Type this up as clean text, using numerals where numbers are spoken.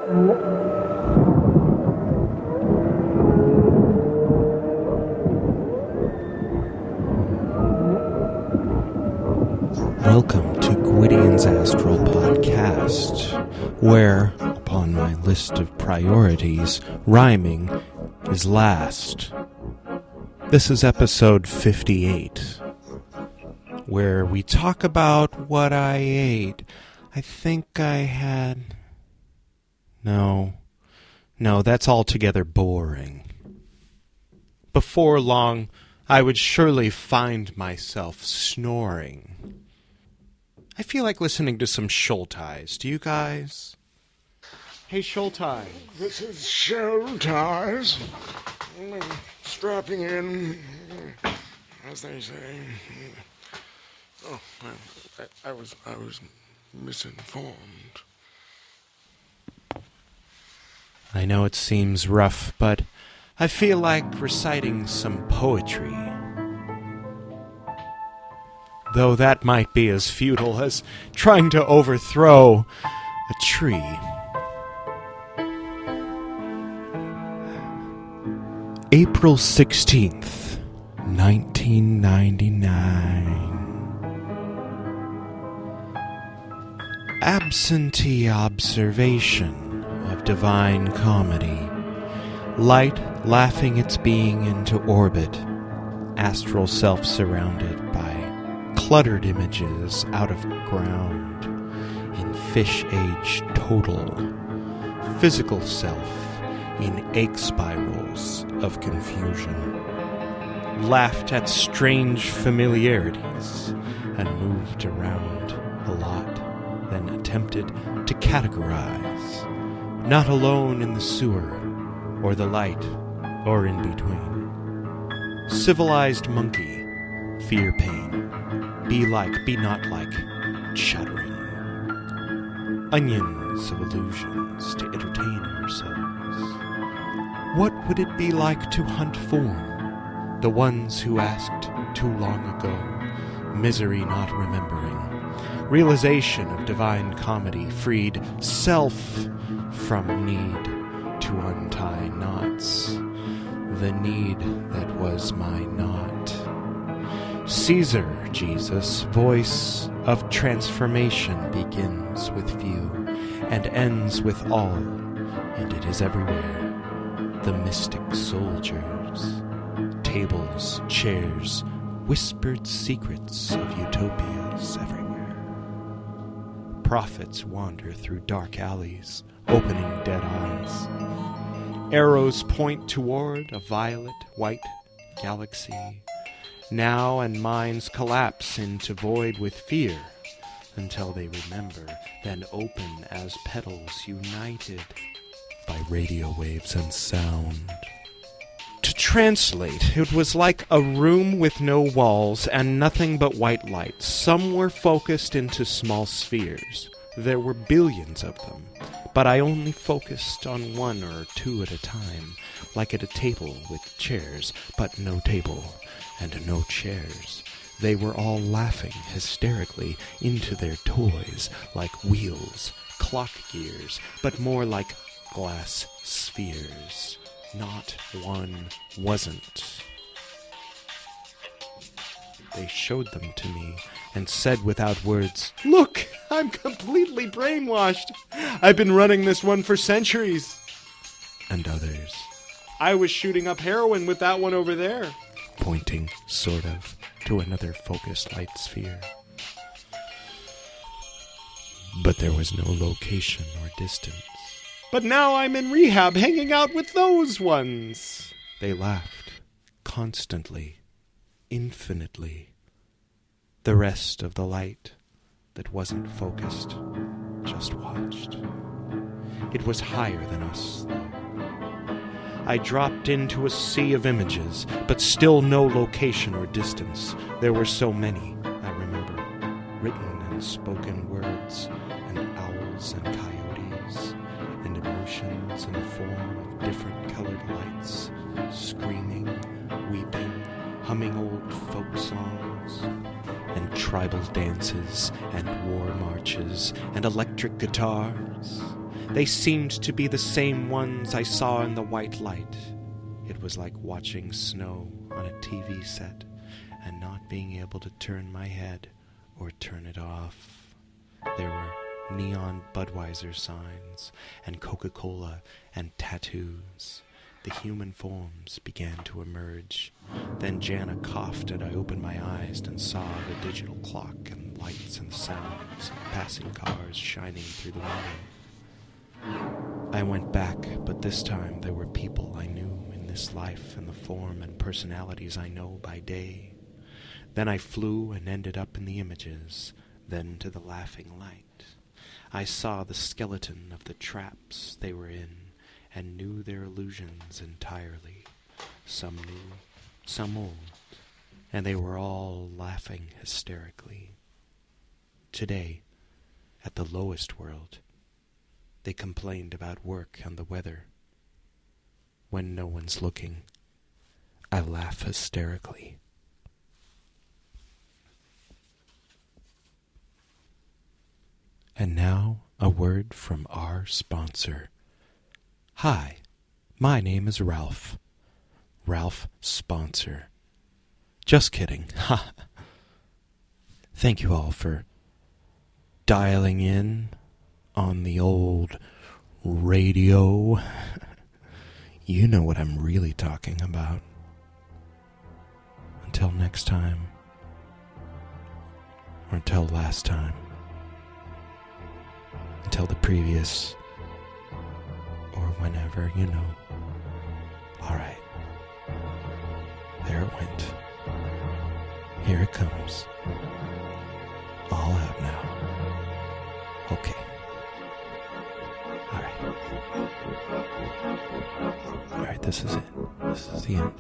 Welcome to Gwydion's Astral podcast, where, upon my list of priorities, rhyming is last. This is episode 58, where we talk about what I ate. I think I had... No, that's altogether boring. Before long, I would surely find myself snoring. I feel like listening to some Choltiez. Do you guys? Hey, Choltiez. This is Choltiez. Strapping in, as they say. Oh, I was misinformed. I know it seems rough, but I feel like reciting some poetry. Though that might be as futile as trying to overthrow a tree. April 16th, 1999. Absentee observation of divine comedy. Light laughing its being into orbit. Astral self surrounded by cluttered images out of ground. In fish age total. Physical self in ache spirals of confusion. Laughed at strange familiarities and moved around a lot, then attempted to categorize. Not alone in the sewer, or the light, or in between. Civilized monkey, fear pain, be like, be not like, shuddering. Onions of illusions to entertain ourselves. What would it be like to hunt form? The ones who asked too long ago, misery not remembering. Realization of divine comedy freed self from need to untie knots. The need that was my knot. Caesar, Jesus, voice of transformation begins with few and ends with all, and it is everywhere. The mystic soldiers, tables, chairs, whispered secrets of utopias everywhere. Prophets wander through dark alleys, opening dead eyes. Arrows point toward a violet, white galaxy. Now and minds collapse into void with fear, until they remember, then open as petals united by radio waves and sound. To translate, it was like a room with no walls and nothing but white light. Some were focused into small spheres. There were billions of them, but I only focused on one or two at a time, like at a table with chairs, but no table and no chairs. They were all laughing hysterically into their toys, like wheels, clock gears, but more like glass spheres. Not one wasn't. They showed them to me and said without words, "Look, I'm completely brainwashed. I've been running this one for centuries." And others, "I was shooting up heroin with that one over there," pointing, sort of, to another focused light sphere. But there was no location or distance. "But now I'm in rehab hanging out with those ones." They laughed, constantly, infinitely. The rest of the light that wasn't focused just watched. It was higher than us, though. I dropped into a sea of images, but still no location or distance. There were so many, I remember, written and spoken words, and owls and coyotes, and emotions in the form of different colored lights, screaming, weeping, humming old folk songs, and tribal dances, and war marches, and electric guitars. They seemed to be the same ones I saw in the white light. It was like watching snow on a TV set and not being able to turn my head or turn it off. There were neon Budweiser signs and Coca-Cola and tattoos. The human forms began to emerge. Then Jana coughed and I opened my eyes and saw the digital clock and lights and sounds and passing cars shining through the window. I went back, but this time there were people I knew in this life in the form and personalities I know by day. Then I flew and ended up in the images, then to the laughing light. I saw the skeleton of the traps they were in and knew their illusions entirely. Some new, some old, and they were all laughing hysterically. Today, at the lowest world, they complained about work and the weather. When no one's looking, I laugh hysterically. And now, a word from our sponsor. Hi, my name is Ralph. Ralph Sponsor. Just kidding. Ha! Thank you all for dialing in on the old radio. You know what I'm really talking about. Until next time. Or until last time. Until the previous. Or whenever, you know. Alright. There it went. Here it comes. All out now. Okay. Alright, this is it. This is the end.